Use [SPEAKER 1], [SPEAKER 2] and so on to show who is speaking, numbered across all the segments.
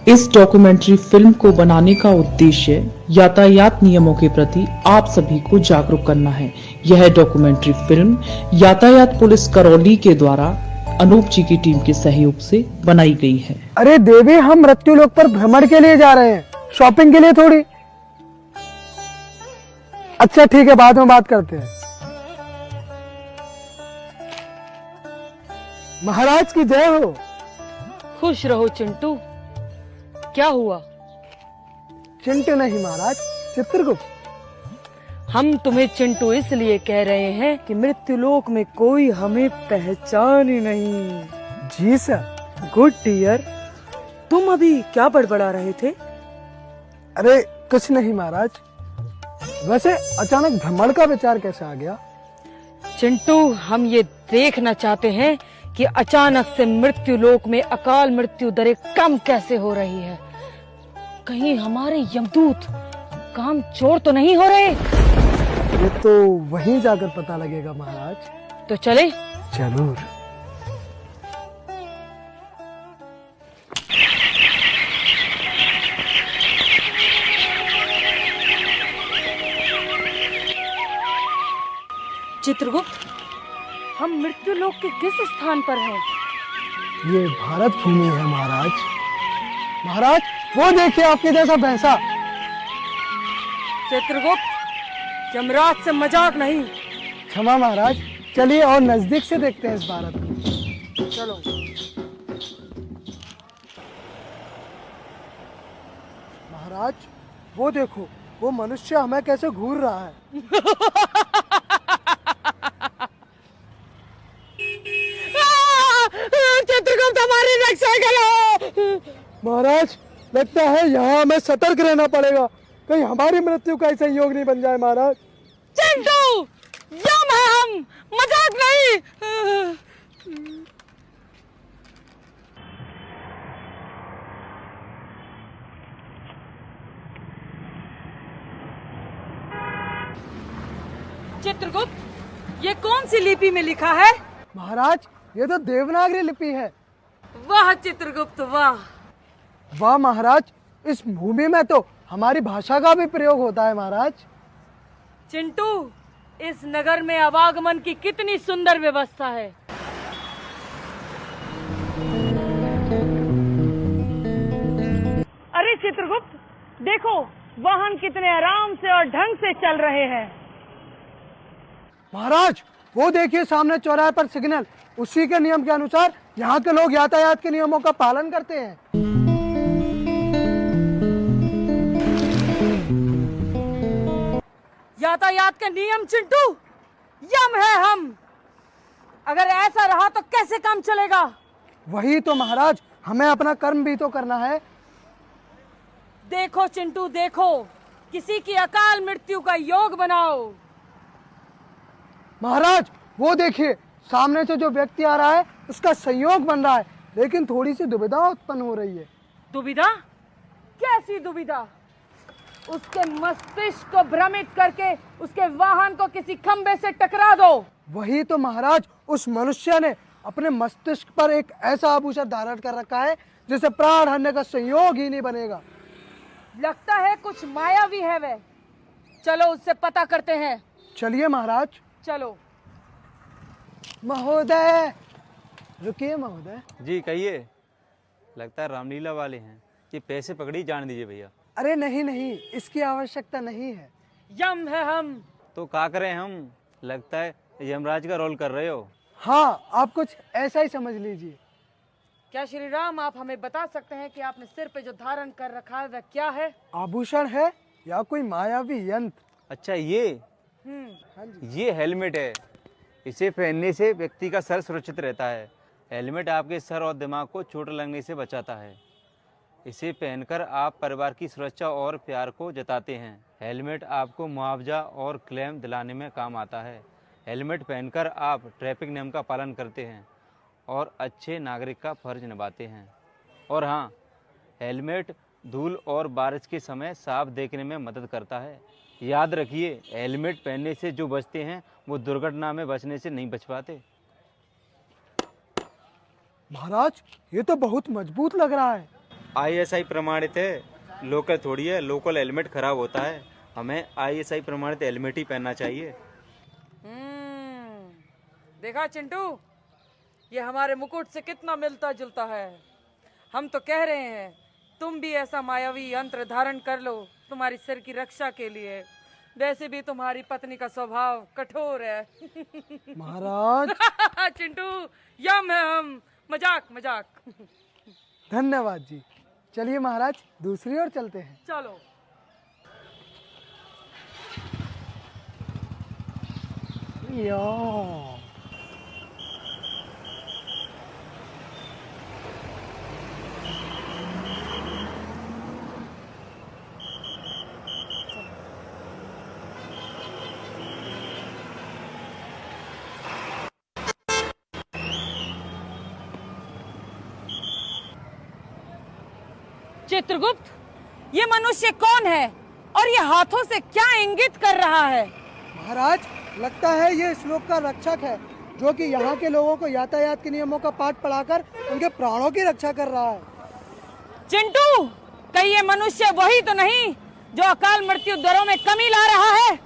[SPEAKER 1] इस documentary film को बनाने का उद्देश्य यातायात नियमों के प्रति आप सभी को जागरूक करना है। यह डॉक्यूमेंट्री फिल्म यातायात पुलिस करौली के द्वारा अनूप जी की टीम के सहयोग से बनाई गई है।
[SPEAKER 2] अरे देवी, हम मृत्युलोक पर भ्रमण के लिए जा रहे हैं, शॉपिंग के लिए थोड़ी। अच्छा ठीक है, बाद में बात करते हैं। महाराज की जय हो।
[SPEAKER 3] खुश रहो चिंटू। क्या हुआ?
[SPEAKER 2] चिंटू नहीं महाराज, चित्रगुप्त।
[SPEAKER 3] हम तुम्हें चिंटू इसलिए कह रहे हैं कि मृत्युलोक में कोई हमें पहचान ही नहीं।
[SPEAKER 2] जी सर।
[SPEAKER 3] Good dear. तुम अभी क्या बड़बड़ा रहे थे?
[SPEAKER 2] अरे कुछ नहीं महाराज, वैसे अचानक भ्रमण का विचार कैसे आ गया?
[SPEAKER 3] चिंटू, हम ये देखना चाहते हैं कि अचानक से मृत्युलोक में अकाल मृत्यु दरें कम कैसे हो रही है। कहीं हमारे यमदूत काम चोर तो नहीं हो रहे?
[SPEAKER 2] ये तो वहीं जाकर पता लगेगा महाराज।
[SPEAKER 3] तो चले?
[SPEAKER 2] जरूर।
[SPEAKER 3] चित्रगुप्त, हम मृत्युलोक के किस स्थान पर हैं?
[SPEAKER 2] ये भारत भूमि है महाराज। महाराज वो देखिए आपके जैसा भैंसा।
[SPEAKER 3] चित्रगुप्त, यमराज से मजाक नहीं।
[SPEAKER 2] क्षमा महाराज, चलिए और नजदीक से देखते हैं इस भारत को।
[SPEAKER 3] चलो।
[SPEAKER 2] महाराज वो देखो, वो मनुष्य हमें कैसे घूर रहा है।
[SPEAKER 3] चित्रगुप्त, हमारी रक्षा करो।
[SPEAKER 2] महाराज लगता है यहाँ हमें सतर्क रहना पड़ेगा, कहीं हमारी मृत्यु का संयोग नहीं बन जाए महाराज।
[SPEAKER 3] चिंटू, यम है हम, मजाक नहीं। चित्रगुप्त, ये कौन सी लिपि में लिखा है?
[SPEAKER 2] महाराज ये तो देवनागरी लिपि है।
[SPEAKER 3] वाह चित्रगुप्त वाह।
[SPEAKER 2] वाह महाराज, इस भूमि में तो हमारी भाषा का भी प्रयोग होता है महाराज।
[SPEAKER 3] चिंटू, इस नगर में आवागमन की कितनी सुंदर व्यवस्था है। अरे चित्रगुप्त, देखो वाहन कितने आराम से और ढंग से चल रहे हैं।
[SPEAKER 2] महाराज वो देखिए सामने चौराहे पर सिग्नल, उसी के नियम के अनुसार यहाँ के लोग यातायात के नियमों का पालन करते हैं।
[SPEAKER 3] यातायात के नियम चिंटू, यम है हम। अगर ऐसा रहा तो कैसे काम चलेगा?
[SPEAKER 2] वही तो महाराज, हमें अपना कर्म भी तो करना है।
[SPEAKER 3] देखो चिंटू देखो, किसी की अकाल मृत्यु का योग बनाओ।
[SPEAKER 2] महाराज वो देखिए सामने से जो व्यक्ति आ रहा है उसका संयोग बन रहा है, लेकिन थोड़ी सी दुविधा उत्पन्न हो रही है।
[SPEAKER 3] दुविधा? कैसी दुविधा? उसके मस्तिष्क को भ्रमित करके उसके वाहन को किसी खंबे से टकरा दो।
[SPEAKER 2] वही तो महाराज, उस मनुष्य ने अपने मस्तिष्क पर एक ऐसा आभूषण धारण कर रखा है जिसे प्राण हरने का संयोग ही नहीं बनेगा।
[SPEAKER 3] लगता है कुछ मायावी है वह। चलो उससे पता करते हैं।
[SPEAKER 2] चलिए महाराज।
[SPEAKER 3] चलो।
[SPEAKER 2] महोदय रुकिए। महोदय
[SPEAKER 4] जी कहिए। लगता है रामलीला वाले हैं। ये पैसे पकड़ी, जान दीजिए भैया।
[SPEAKER 2] अरे नहीं नहीं, इसकी आवश्यकता नहीं है।
[SPEAKER 3] यम है हम।
[SPEAKER 4] तो क्या करें हम? लगता है यमराज का रोल कर रहे हो।
[SPEAKER 2] हाँ, आप कुछ ऐसा ही समझ लीजिए।
[SPEAKER 3] क्या श्री राम, आप हमें बता सकते हैं कि आपने सिर पे जो धारण कर रखा है वह क्या है?
[SPEAKER 2] आभूषण है या कोई मायावी यंत्र?
[SPEAKER 4] अच्छा ये
[SPEAKER 2] हाँ जी।
[SPEAKER 4] ये हेलमेट है। इसे पहनने से व्यक्ति का सर सुरक्षित रहता है। हेलमेट आपके सर और दिमाग को चोट लगने से बचाता है। इसे पहनकर आप परिवार की सुरक्षा और प्यार को जताते हैं। हेलमेट आपको मुआवजा और क्लेम दिलाने में काम आता है। हेलमेट पहनकर आप ट्रैफिक नियम का पालन करते हैं और अच्छे नागरिक का फर्ज निभाते हैं। और हाँ, हेलमेट धूल और बारिश के समय साफ देखने में मदद करता है। याद रखिए, हेलमेट पहनने से जो बचते हैं वो दुर्घटना में बचने से नहीं बच पाते।
[SPEAKER 2] महाराज ये तो बहुत मजबूत लग रहा है।
[SPEAKER 4] ISI प्रमाणित है, लोकल थोड़ी है। लोकल हेलमेट खराब होता है, हमें ISI प्रमाणित हेलमेट ही पहनना चाहिए।
[SPEAKER 3] देखा चिंटू, ये हमारे मुकुट से कितना मिलता जुलता है। हम तो कह रहे हैं तुम भी ऐसा मायावी यंत्र धारण कर लो तुम्हारी सिर की रक्षा के लिए। वैसे भी तुम्हारी पत्नी का स्वभाव कठोर है।
[SPEAKER 2] महाराज
[SPEAKER 3] चिंटू, यम है हम, मजाक मजाक।
[SPEAKER 2] धन्यवाद जी। चलिए महाराज, दूसरी ओर चलते हैं।
[SPEAKER 3] चलो।
[SPEAKER 2] या
[SPEAKER 3] चित्रगुप्त, ये मनुष्य कौन है और ये हाथों से क्या इंगित कर रहा है?
[SPEAKER 2] महाराज, लगता है ये श्लोक का रक्षक है, जो कि यहाँ के लोगों को यातायात के नियमों का पाठ पढ़ाकर उनके प्राणों की रक्षा कर रहा है।
[SPEAKER 3] चिंटू, कहीं ये मनुष्य वही तो नहीं जो अकाल मृत्यु दरों में कमी ला रहा है?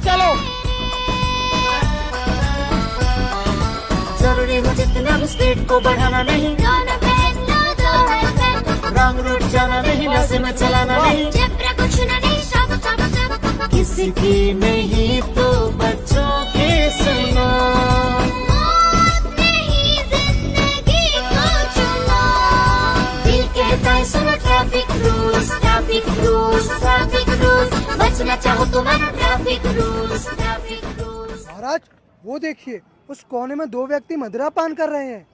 [SPEAKER 3] चलो।
[SPEAKER 5] जरूरी हो जितना भी स्पीड को बढ़ाना नहीं, रॉन्ग रूट जाना नहीं, नशे में चलाना नहीं, को छूना नहीं, किसी की नहीं तो बच्चों की सुनो, नहीं जिंदगी को चुनो, दिल कहता है सुनो traffic rules, traffic rules, traffic rules, बचना चाहो तो मानो ट्रैफिक रूल्स, ट्रैफिक रूल्स।
[SPEAKER 2] महाराज, वो देखिए, उस कोने में दो व्यक्ति मदिरा पान कर रहे हैं।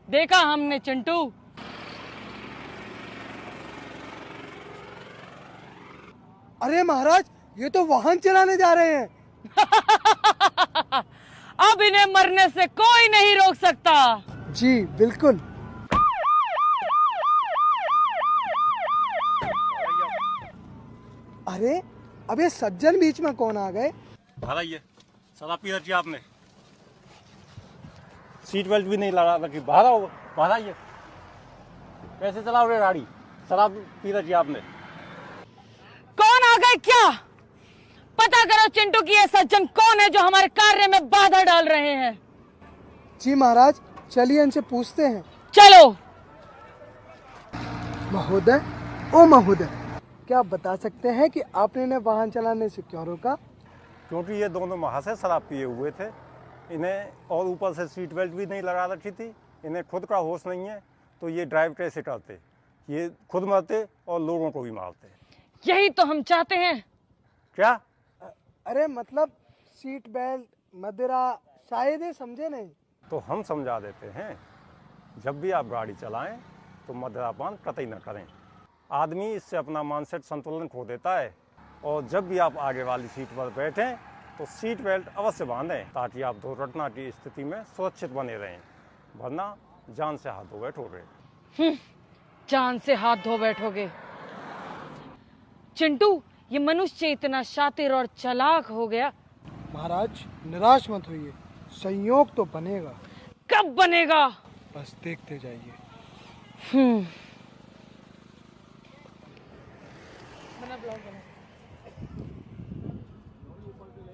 [SPEAKER 3] देखा हमने चिंटू।
[SPEAKER 2] अरे महाराज, ये तो वाहन चलाने जा रहे हैं।
[SPEAKER 3] अब इन्हें मरने से कोई नहीं रोक सकता।
[SPEAKER 2] जी बिल्कुल। अरे, अब ये सज्जन बीच में कौन आ गए?
[SPEAKER 6] ये शराब पी रखी आपने, सीट बेल्ट भी नहीं लगा रखी। बाहर ये कैसे चलाओ रे गाड़ी? शराब पी रखी आपने।
[SPEAKER 3] कौन आ गए क्या? पता करो चिंटू की ये सज्जन कौन है जो हमारे कार्य में बाधा डाल रहे हैं।
[SPEAKER 2] जी महाराज, चलिए इनसे पूछते हैं।
[SPEAKER 3] चलो।
[SPEAKER 2] महोदय, ओ महोदय, क्या आप बता सकते हैं कि आपने इन्हें वाहन चलाने से क्यों रोका?
[SPEAKER 6] क्योंकि ये दोनों महाशय शराब पिए हुए थे, इन्हें और ऊपर से सीट बेल्ट भी नहीं लगा रखी थी, इन्हें खुद का होश नहीं है, तो ये ड्राइव कैसे करते? ये खुद मरते और लोगों को भी मारते।
[SPEAKER 3] यही तो हम चाहते हैं।
[SPEAKER 6] क्या?
[SPEAKER 2] अरे मतलब सीट बेल्ट, मदिरा, शायद ये समझे नहीं।
[SPEAKER 6] तो हम समझा देते हैं, जब भी आप गाड़ी चलाएं तो मदिरापान कतई न करें। आदमी इससे अपना मानसिक संतुलन खो देता है। और जब भी आप आगे वाली सीट पर बैठें तो सीट बेल्ट अवश्य बांधें, ताकि आप दुर्घटना की स्थिति में सुरक्षित बने रहें, वरना जान से हाथ धो बैठोगे।
[SPEAKER 3] जान से हाथ धो बैठोगे। चिंटू, ये मनुष्य इतना शातिर और चालाक हो गया।
[SPEAKER 2] महाराज, निराश मत होइए, संयोग तो बनेगा।
[SPEAKER 3] कब बनेगा?
[SPEAKER 2] बस देखते जाइए।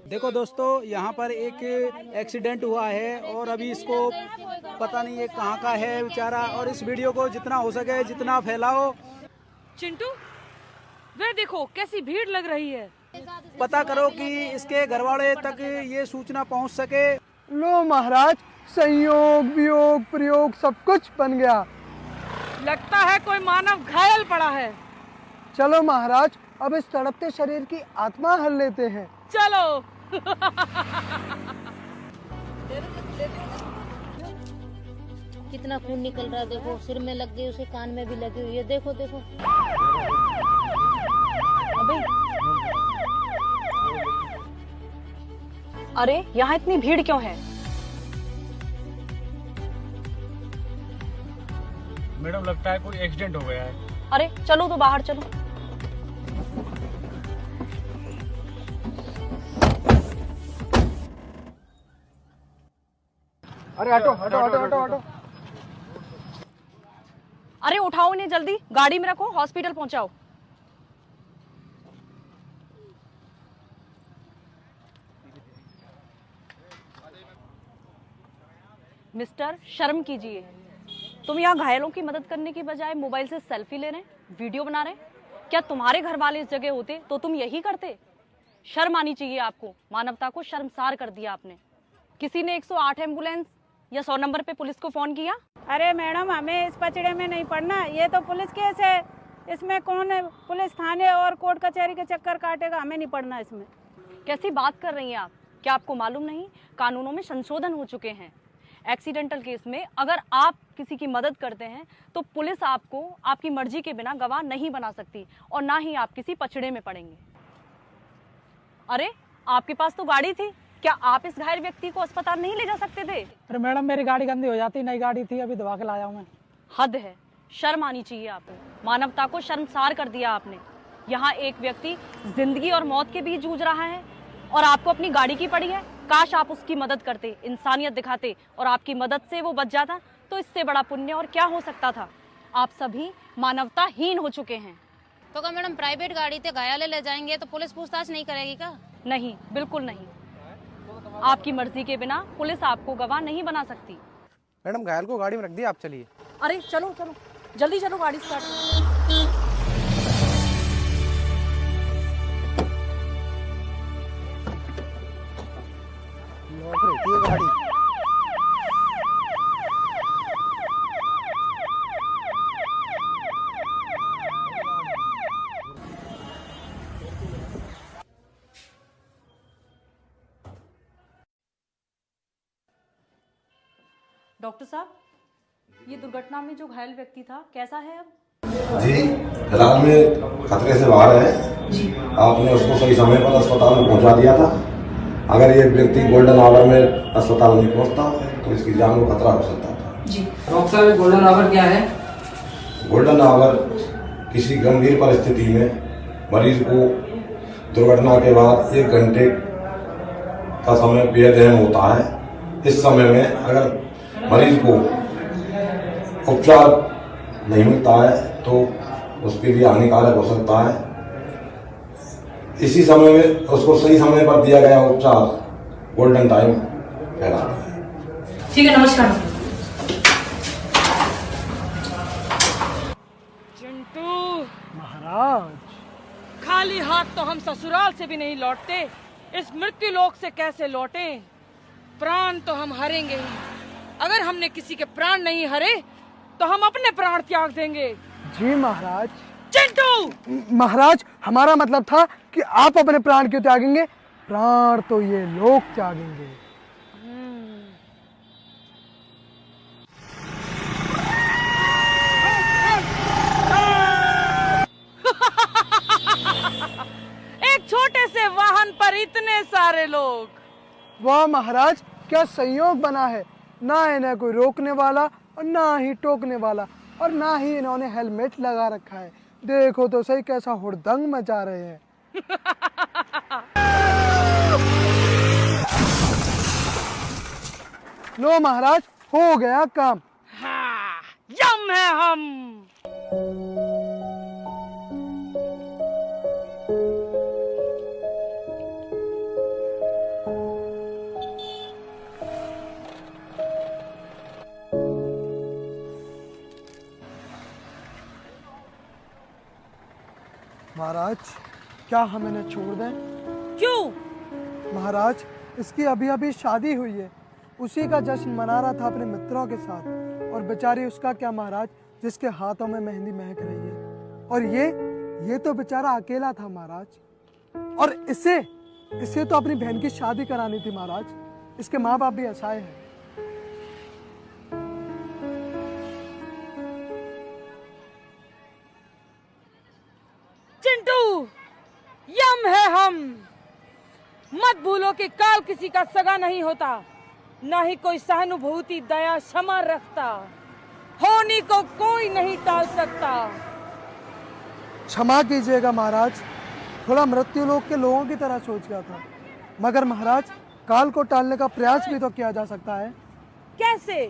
[SPEAKER 7] देखो दोस्तों, यहाँ पर एक एक्सीडेंट हुआ है और अभी इसको पता नहीं ये कहाँ का है बेचारा, और इस वीडियो को जितना हो सके जितना फैलाओ।
[SPEAKER 3] चिंटू, वे देखो कैसी भीड़ लग रही है।
[SPEAKER 7] पता करो कि इसके घरवाले तक ये सूचना पहुँच सके।
[SPEAKER 2] लो महाराज, संयोग वियोग प्रयोग सब कुछ बन गया।
[SPEAKER 3] लगता है कोई मानव घायल पड़ा है।
[SPEAKER 2] चलो महाराज, अब इस तड़पते शरीर की आत्मा हल लेते हैं।
[SPEAKER 3] चलो।
[SPEAKER 8] कितना खून निकल रहा है, देखो सिर में लग गई, उसे कान में भी लगी हुई है, देखो देखो।
[SPEAKER 9] अरे यहाँ इतनी भीड़ क्यों है?
[SPEAKER 6] मैडम, लगता है कोई एक्सीडेंट हो गया है।
[SPEAKER 9] अरे चलो तो बाहर चलो।
[SPEAKER 2] अरे हटो हटो हटो हटो हटो।
[SPEAKER 9] अरे उठाओ इन्हें जल्दी, गाड़ी में रखो, हॉस्पिटल पहुंचाओ। मिस्टर, शर्म कीजिए। तुम यहाँ घायलों की मदद करने की बजाय मोबाइल से सेल्फी ले रहे हैं, वीडियो बना रहे हैं। क्या तुम्हारे घर वाले इस जगह होते तो तुम यही करते? शर्म आनी चाहिए आपको। मानवता को शर्मसार कर दिया आपने। किसी ने 108 एम्बुलेंस या 100 नंबर पे पुलिस को फोन किया?
[SPEAKER 10] अरे मैडम, हमें इस पचड़े में नहीं पड़ना। ये तो पुलिस केस है, इसमें कौन है पुलिस थाने और कोर्ट कचहरी के चक्कर काटेगा? हमें नहीं पड़ना इसमें।
[SPEAKER 9] कैसी बात कर रही हैं आप? क्या आपको मालूम नहीं, कानूनों में संशोधन हो चुके हैं। एक्सीडेंटल केस में अगर आप किसी की मदद करते हैं तो पुलिस आपको आपकी मर्जी के बिना गवाह नहीं बना सकती और ना ही आप किसी पचड़े में पड़ेंगे। अरे आपके पास तो गाड़ी थी, क्या आप इस घायल व्यक्ति को अस्पताल नहीं ले जा सकते थे?
[SPEAKER 10] अरे मैडम, मेरी गाड़ी गंदी हो जाती, नई गाड़ी थी, अभी धोवा के लाया हूँ मैं।
[SPEAKER 9] हद है, शर्म आनी चाहिए आपको। मानवता को शर्मसार कर दिया आपने। यहाँ एक व्यक्ति जिंदगी और मौत के बीच जूझ रहा है और आपको अपनी गाड़ी की पड़ी है। काश आप उसकी मदद करते, इंसानियत दिखाते और आपकी मदद से वो बच जाता, तो इससे बड़ा पुण्य और क्या हो सकता था। आप सभी मानवताहीन हो चुके हैं।
[SPEAKER 8] तो क्या मैडम प्राइवेट गाड़ी से घायल ले जाएंगे तो पुलिस पूछताछ नहीं करेगी क्या?
[SPEAKER 9] नहीं, बिल्कुल नहीं। आपकी मर्जी के बिना पुलिस आपको गवाह नहीं बना सकती।
[SPEAKER 2] मैडम घायल को गाड़ी में रख दिया, आप चलिए।
[SPEAKER 9] अरे चलो चलो, जल्दी चलो, गाड़ी स्टार्ट।
[SPEAKER 2] रहती है गाड़ी।
[SPEAKER 9] डॉक्टर साहब, ये दुर्घटना में जो घायल व्यक्ति था कैसा है अब?
[SPEAKER 11] जी, फिलहाल में खतरे से बाहर है। आपने उसको सही समय पर अस्पताल में पहुंचा दिया था। अगर ये व्यक्ति गोल्डन आवर में अस्पताल नहीं पहुंचता तो इसकी जान को खतरा हो सकता था।
[SPEAKER 12] जी डॉक्टर साहब, गोल्डन आवर क्या है?
[SPEAKER 11] गोल्डन आवर किसी गंभीर परिस्थिति में मरीज को दुर्घटना के बाद 1 घंटे का समय बेहद अहम होता है। इस समय में अगर मरीज को उपचार नहीं मिलता है तो उसके लिए हानिकारक हो सकता है। इसी समय में उसको सही समय पर दिया गया उपचार गोल्डन टाइम कहलाता है।
[SPEAKER 12] ठीक है, नमस्कार।
[SPEAKER 3] चिंटू
[SPEAKER 2] महाराज,
[SPEAKER 3] खाली हाथ तो हम ससुराल से भी नहीं लौटते, इस मृत्यु लोक से कैसे लौटे? प्राण तो हम हारेंगे ही। अगर हमने किसी के प्राण नहीं हरे तो हम अपने प्राण त्याग देंगे।
[SPEAKER 2] जी महाराज।
[SPEAKER 3] चिंटू!
[SPEAKER 2] महाराज, हमारा मतलब था कि आप अपने प्राण क्यों त्यागेंगे? प्राण तो ये लोग त्यागेंगे।
[SPEAKER 3] एक छोटे से वाहन पर इतने सारे लोग।
[SPEAKER 2] वाह महाराज, क्या संयोग बना है। ना इन्हें कोई रोकने वाला और ना ही टोकने वाला, और ना ही इन्होंने हेलमेट लगा रखा है। देखो तो सही कैसा हुड़दंग मचा रहे हैं। लो महाराज, हो गया काम।
[SPEAKER 3] हाँ, यम है हम।
[SPEAKER 2] महाराज, क्या हम इन्हें छोड़ दें?
[SPEAKER 3] क्यों?
[SPEAKER 2] महाराज, इसकी अभी अभी शादी हुई है। उसी का जश्न मना रहा था अपने मित्रों के साथ। और बेचारी उसका क्या महाराज, जिसके हाथों में मेहंदी महक रही है। और ये तो बेचारा अकेला था महाराज। और इसे तो अपनी बहन की शादी करानी थी महाराज। इसके माँ बाप भी असहाय हैं।
[SPEAKER 3] चिंटू, यम है हम। मत भूलो कि काल किसी का सगा नहीं होता, ना ही कोई सहानुभूति दया क्षमा रखता। होनी को कोई नहीं टाल सकता।
[SPEAKER 2] क्षमा कीजिएगा महाराज, थोड़ा मृत्यु लोक के लोगों की तरह सोच गया था। मगर महाराज, काल को टालने का प्रयास भी तो किया जा सकता है।
[SPEAKER 3] कैसे?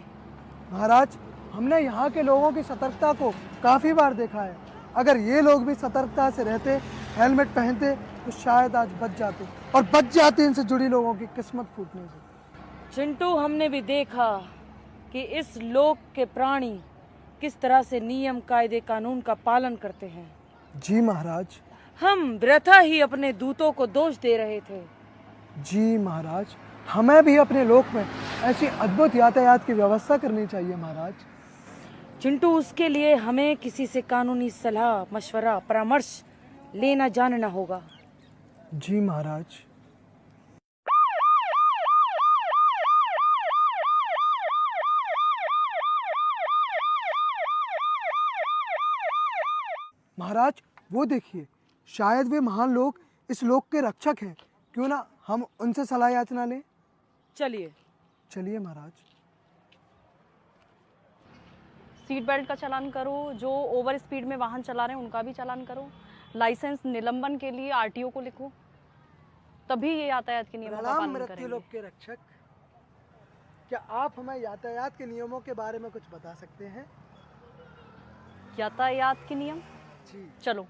[SPEAKER 2] महाराज, हमने यहाँ के लोगों की सतर्कता को काफी बार देखा है। अगर ये लोग भी सतर्कता से रहते, हेलमेट पहनते, तो शायद आज बच जाते, और बच जाती इनसे जुड़ी लोगों की किस्मत फूटने से।
[SPEAKER 3] चिंटू, हमने भी देखा कि इस लोक के प्राणी किस तरह से नियम कायदे कानून का पालन करते हैं।
[SPEAKER 2] जी महाराज।
[SPEAKER 3] हम वृथा ही अपने दूतों को दोष दे रहे थे।
[SPEAKER 2] जी महाराज, हमें भी अपने लोक में ऐसी अद्भुत यातायात की व्यवस्था करनी चाहिए महाराज।
[SPEAKER 3] चिंटू, उसके लिए हमें किसी से कानूनी सलाह, मशवरा, परामर्श लेना जानना होगा।
[SPEAKER 2] जी महाराज। महाराज, वो देखिए, शायद वे महान लोग इस लोक के रक्षक हैं। क्यों ना हम उनसे सलाह याचना लें?
[SPEAKER 3] चलिए।
[SPEAKER 2] चलिए महाराज।
[SPEAKER 9] सीट बेल्ट का चालान करो, जो ओवर स्पीड में वाहन चला रहे हैं उनका भी चालान करो, लाइसेंस निलंबन के लिए आरटीओ को लिखो, तभी ये यातायात के नियमों का पालन करेंगे।
[SPEAKER 2] लोक के रक्षक, क्या आप हमें यातायात के नियमों के बारे में कुछ बता सकते हैं?
[SPEAKER 9] यातायात के नियम?
[SPEAKER 2] जी।
[SPEAKER 9] चलो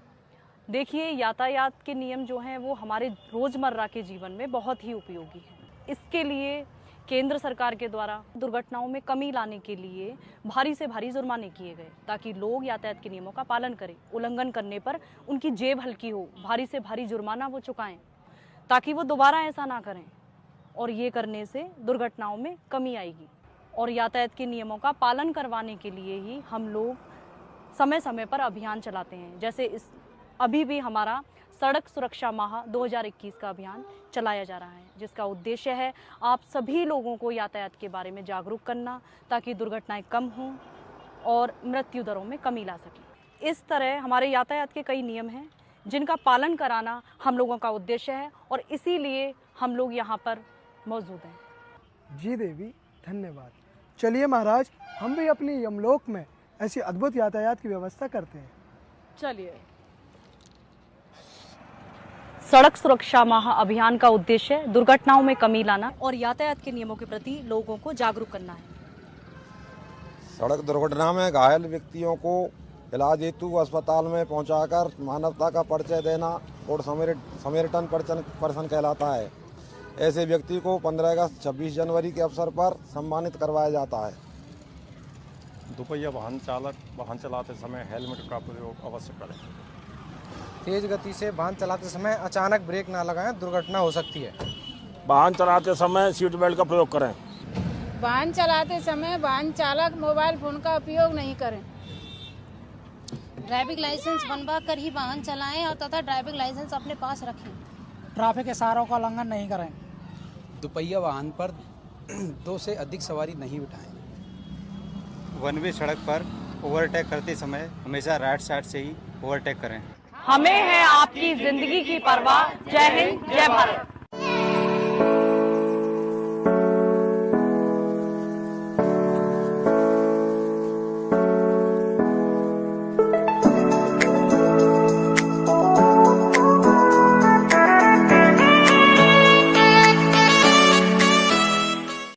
[SPEAKER 9] देखिए, यातायात के नियम जो हैं वो हमारे रोजमर्रा के जीवन में बहुत ही उपयोगी हैं। इसके लिए केंद्र सरकार के द्वारा दुर्घटनाओं में कमी लाने के लिए भारी से भारी जुर्माने किए गए, ताकि लोग यातायात के नियमों का पालन करें। उल्लंघन करने पर उनकी जेब हल्की हो, भारी से भारी जुर्माना वो चुकाएं, ताकि वो दोबारा ऐसा ना करें। और ये करने से दुर्घटनाओं में कमी आएगी। और यातायात के नियमों का पालन करवाने के लिए ही हम लोग समय समय पर अभियान चलाते हैं। जैसे अभी भी हमारा सड़क सुरक्षा माह 2021 का अभियान चलाया जा रहा है, जिसका उद्देश्य है आप सभी लोगों को यातायात के बारे में जागरूक करना, ताकि दुर्घटनाएं कम हों और मृत्यु दरों में कमी ला सकें। इस तरह हमारे यातायात के कई नियम हैं जिनका पालन कराना हम लोगों का उद्देश्य है, और इसीलिए हम लोग यहाँ पर मौजूद हैं।
[SPEAKER 2] जी देवी, धन्यवाद। चलिए महाराज, हम भी अपनी यमलोक में ऐसी अद्भुत यातायात की व्यवस्था करते हैं।
[SPEAKER 3] चलिए।
[SPEAKER 9] सड़क सुरक्षा माह अभियान का उद्देश्य दुर्घटनाओं में कमी लाना और यातायात के नियमों के प्रति लोगों को जागरूक करना है।
[SPEAKER 11] सड़क दुर्घटना में घायल व्यक्तियों को इलाज हेतु अस्पताल में पहुंचाकर मानवता का परिचय देना और समेरिटन पर्सन कहलाता है। ऐसे व्यक्ति को 15 अगस्त 26 जनवरी के अवसर पर सम्मानित करवाया जाता है।
[SPEAKER 6] दुपहिया वाहन चालक वाहन चलाते समय हेलमेट का प्रयोग अवश्य करें।
[SPEAKER 13] तेज गति से वाहन चलाते समय अचानक ब्रेक ना लगाएं, दुर्घटना हो सकती है।
[SPEAKER 14] वाहन चलाते समय सीट बेल्ट का प्रयोग करें।
[SPEAKER 10] वाहन चलाते समय वाहन चालक मोबाइल फोन का उपयोग नहीं करें।
[SPEAKER 8] ड्राइविंग लाइसेंस बनवा कर ही वाहन चलाएं और तथा ड्राइविंग लाइसेंस अपने पास रखें।
[SPEAKER 13] ट्रैफिक इशारों का उल्लंघन नहीं करें।
[SPEAKER 7] दुपहिया वाहन पर 2 से अधिक सवारी नहीं बिठाएं।
[SPEAKER 4] वन वे सड़क पर ओवरटेक करते समय हमेशा राइट साइड से ही ओवरटेक करें।
[SPEAKER 9] हमें है आपकी जिंदगी की परवाह। जय हिंद, जय भारत।